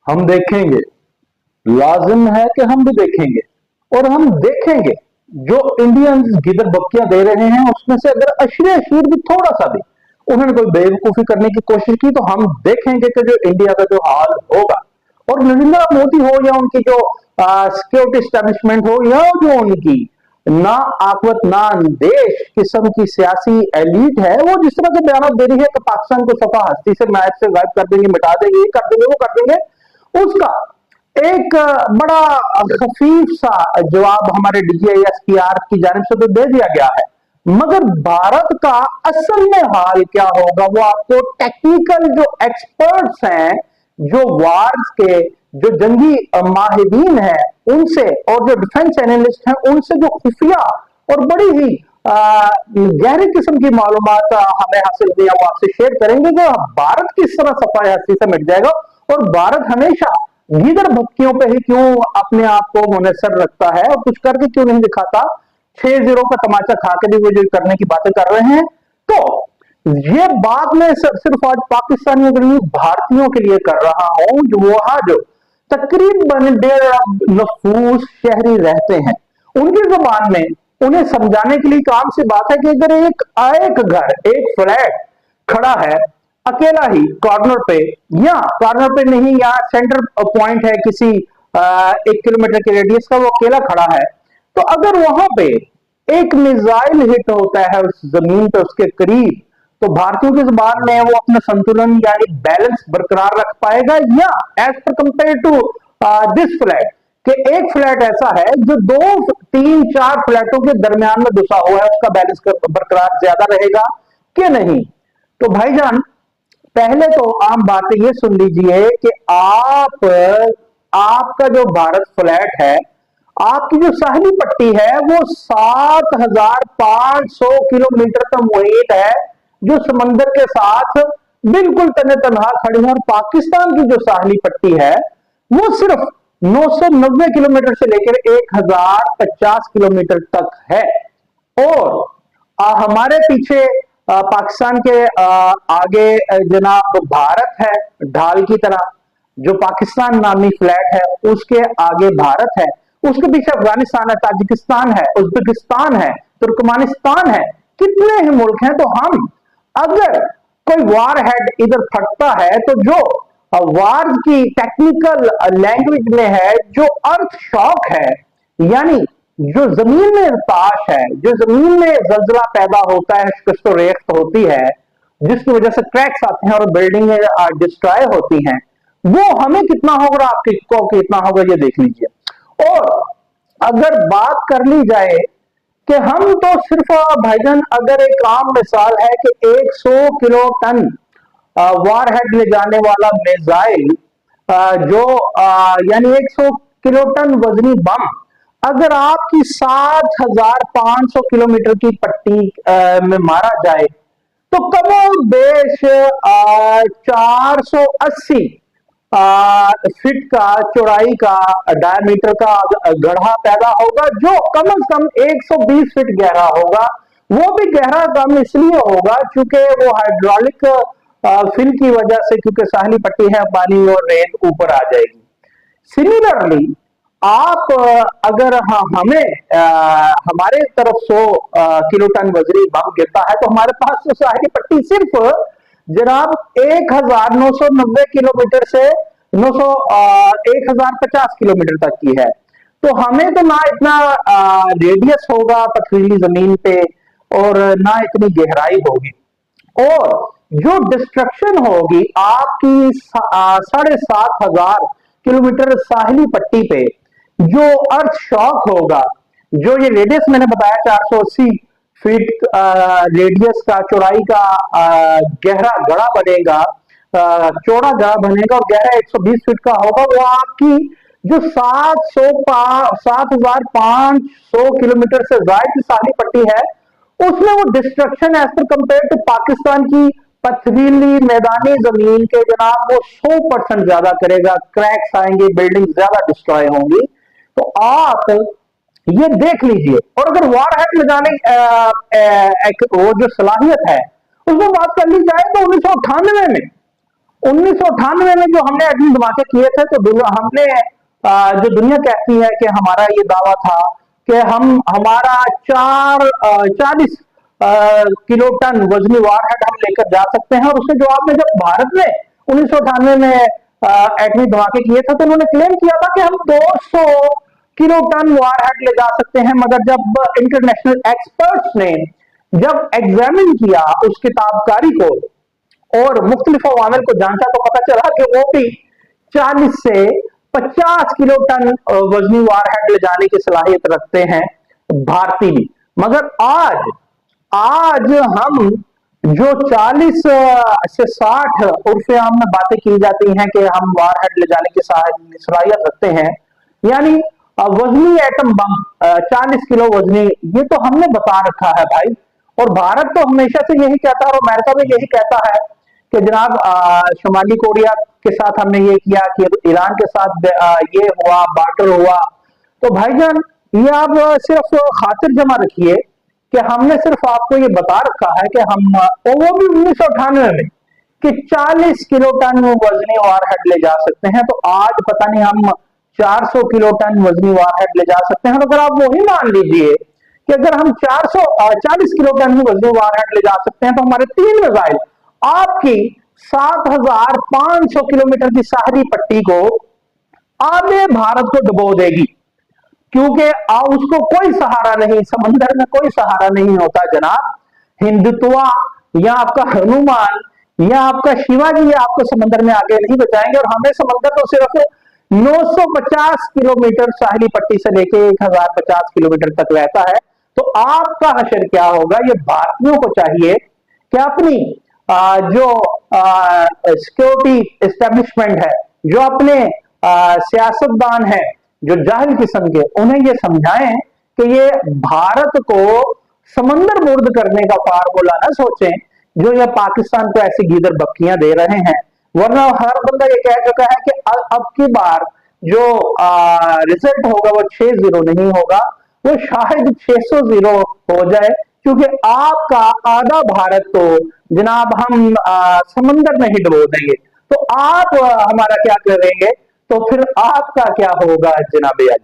हम देखेंगे, लाजिम है कि हम भी देखेंगे, और हम देखेंगे जो इंडियंस गिदर बक्कियां दे रहे हैं उसमें से अगर अशरे अशीर भी थोड़ा सा भी उन्होंने कोई बेवकूफी करने की कोशिश की तो हम देखेंगे कि जो इंडिया का जो हाल होगा, और नरेंद्र मोदी हो या उनकी जो सिक्योरिटी स्टैब्लिशमेंट हो या जो उनकी ना आकवत ना अंदेश किस्म की सियासी एलिट है, वो जिस तरह के बयान दे रही है कि पाकिस्तान को सफा हस्ती से मैच से गायब कर देंगे, मिटा देंगे, ये कर देंगे, वो कर देंगे, उसका एक बड़ा खफीफ सा जवाब हमारे DGIS-PR की जानिब से तो दे दिया गया है। मगर भारत का असल में हाल क्या होगा वो आपको टेक्निकल जो एक्सपर्ट्स हैं, जो वार्स के जो जंगी माहिरीन हैं उनसे, और जो डिफेंस एनालिस्ट हैं उनसे जो खुफिया और बड़ी ही गहरी किस्म की मालूमात हमें हासिल हुई है वो आपसे शेयर करेंगे कि भारत किस तरह सफाई हस्ती से मिट जाएगा, और भारत हमेशा गीदड़ भक्तियों पे ही क्यों अपने आप को मुनसर रखता है और कुछ करके क्यों नहीं दिखाता। 6-0 का तमाचा खा के भी वो जो करने की बातें कर रहे हैं, तो ये बात मैं सिर्फ आज पाकिस्तानियों के लिए, भारतीयों के लिए कर रहा हूं, जो वहां जो तकरीबन 1.5 नफूस शहरी रहते हैं, उनकी जुबान में उन्हें समझाने के लिए काम से बात है कि अगर एक घर, एक फ्लैट खड़ा है अकेला ही कॉर्नर पे, या कॉर्नर पे नहीं, या सेंटर पॉइंट है किसी 1 किलोमीटर के रेडियस का, वो अकेला खड़ा है, तो अगर वहां पे एक मिसाइल हिट होता है उस जमीन पे उसके करीब, तो भारतीयों की जुबान में वो अपना संतुलन यानी बैलेंस बरकरार रख पाएगा, या एज पर कंपेयर टू दिस फ्लैट, कि एक फ्लैट ऐसा है जो 2-3-4 फ्लैटों के दरमियान में घुसा हुआ है, उसका बैलेंस बरकरार ज्यादा रहेगा कि नहीं। तो भाईजान, पहले तो आम बात ये सुन लीजिए कि आपका जो भारत फ्लैट है, आपकी जो साहली पट्टी है वो 7,500 किलोमीटर का मुहित है जो समंदर के साथ बिल्कुल तने तनहा खड़ी है, और पाकिस्तान की जो साहली पट्टी है वो सिर्फ 990 किलोमीटर से लेकर 1,050 किलोमीटर तक है। और हमारे पीछे पाकिस्तान के आगे जनाब भारत है ढाल की तरह, जो पाकिस्तान नामी फ्लैट है उसके आगे भारत है, उसके पीछे अफगानिस्तान है, ताजिकिस्तान है, उज्बेकिस्तान है, तुर्कमानिस्तान है, कितने ही मुल्क हैं। तो हम अगर कोई वार हेड इधर फटता है तो जो वार की टेक्निकल लैंग्वेज में है जो अर्थ शॉक है, यानी जो जमीन में ताश है, जो जमीन में जलजला पैदा होता है, शिकस्त रेख्त होती है, जिसकी वजह से क्रैक्स आते हैं और बिल्डिंगें डिस्ट्रॉय होती हैं, वो हमें कितना होगा, आपको कितना होगा, ये देख लीजिए। और अगर बात कर ली जाए कि हम तो सिर्फ भाईजान, अगर एक आम मिसाल है कि 100 किलो टन वार हेड ले जाने वाला मिसाइल, जो यानी 100 किलो टन वजनी बम अगर आपकी 7,500 किलोमीटर की पट्टी में मारा जाए तो कमो बेश 480 फीट का चौड़ाई का डायमीटर का गड्ढा पैदा होगा, जो कम से कम 120 फीट गहरा होगा। वो भी गहरा कम इसलिए होगा क्योंकि वो हाइड्रोलिक फिल की वजह से, क्योंकि साहली पट्टी है, पानी और रेत ऊपर आ जाएगी। सिमिलरली आप अगर हमें हमारे तरफ 100 किलो टन वजनी बम गिरता है तो हमारे पास तो साहली पट्टी सिर्फ जनाब 1,990 किलोमीटर से 1,050 किलोमीटर तक की है। तो हमें तो ना इतना रेडियस होगा पथरीली जमीन पे, और ना इतनी गहराई होगी, और जो डिस्ट्रक्शन होगी आपकी 7,500 किलोमीटर साहिली पट्टी पे, जो अर्थ शॉक होगा, जो ये रेडियस मैंने बताया 480 फीट रेडियस का, चौड़ाई का गहरा गड़ा बनेगा, चौड़ा गड़ा बनेगा, और गहरा 120 फीट का होगा, वो आपकी जो 7,500 किलोमीटर से ज्यादा की सारी पट्टी है उसमें वो डिस्ट्रक्शन एज पर कंपेयर टू पाकिस्तान की पथरीली मैदानी जमीन के जनाब वो 100% ज्यादा करेगा, क्रैक्स आएंगे, बिल्डिंग ज्यादा डिस्ट्रॉय होंगी। तो आप ये देख लीजिए। और अगर वार हेड लगाने वो जो सलाहियत है उसमें बात कर ली जाए तो 1998 में 1998 में जो हमने एटमी धमाके किए थे, तो हमने जो दुनिया कहती है कि हमारा ये दावा था कि हमारा 40 किलो टन वजनी वारहेड हम लेकर जा सकते हैं। और उसके जवाब में जब भारत ने 1998 में एटमी धमाके किए थे, तो उन्होंने क्लेम किया था कि हम 200 किलो टन वारहेड ले जा सकते हैं। मगर जब इंटरनेशनल एक्सपर्ट्स ने जब एग्जामिन किया उस किताबकारी को और मुख्तलिफ अवामिल को जांचा, तो पता चला कि वो भी 40 से 50 किलो टन वजनी वारहेड ले जाने की सलाहियत रखते हैं, भारतीय भी। मगर आज हम जो 40 से 60 उर्फे आम में बातें की जाती हैं कि हम वारहेड ले जाने की सलाहियत रखते हैं, यानी वजनी एटम बम 40 किलो वजनी, ये तो हमने बता रखा है भाई। और भारत तो हमेशा से यही कहता है और अमेरिका भी यही कहता है कि जनाब शुमाली कोरिया के साथ हमने ये किया, कि ईरान के साथ ये हुआ, बार्टर हुआ। तो भाईजान ये आप सिर्फ खातिर जमा रखिए कि हमने सिर्फ आपको ये बता रखा है कि हम, वो भी 1998 में, कि 40 किलो टन वजनी वारहेड ले जा सकते हैं। तो आज पता नहीं हम 400 किलो टन वजनी वारहेड ले जा सकते हैं। तो अगर आप वही मान लीजिए कि अगर हम 40 किलो टन वजनी वारहेड ले जा सकते हैं, तो हमारे 3 मिसाइल आपकी 7,500 किलोमीटर की साहरी पट्टी को आधे भारत को डुबो देगी, क्योंकि उसको कोई सहारा नहीं, समंदर में कोई सहारा नहीं होता जनाब। हिंदुत्व या आपका हनुमान या आपका शिवाजी या आपको समंदर में आगे नहीं बचाएंगे। और हमें समंदर तो सिर्फ 950 किलोमीटर साहली पट्टी से लेके 1050 किलोमीटर तक रहता है। तो आपका हशर क्या होगा? ये भारतीयों को चाहिए कि अपनी जो सिक्योरिटी एस्टेब्लिशमेंट है, जो अपने सियासतदान है, जो जाहिल किस्म के, उन्हें ये समझाएं कि ये भारत को समंदर मुर्द करने का फार्मूला ना सोचें, जो ये पाकिस्तान को ऐसी गीदर बक्कियां दे रहे हैं। वरना हर बंदा ये कह चुका है कि अब की बार जो रिजल्ट होगा वो 6-0 नहीं होगा, वो शायद 600-0 हो जाए, क्योंकि आपका आधा भारत तो जनाब हम समंदर में ही डुबो देंगे। तो आप हमारा क्या करेंगे? तो फिर आपका क्या होगा जनाब याद?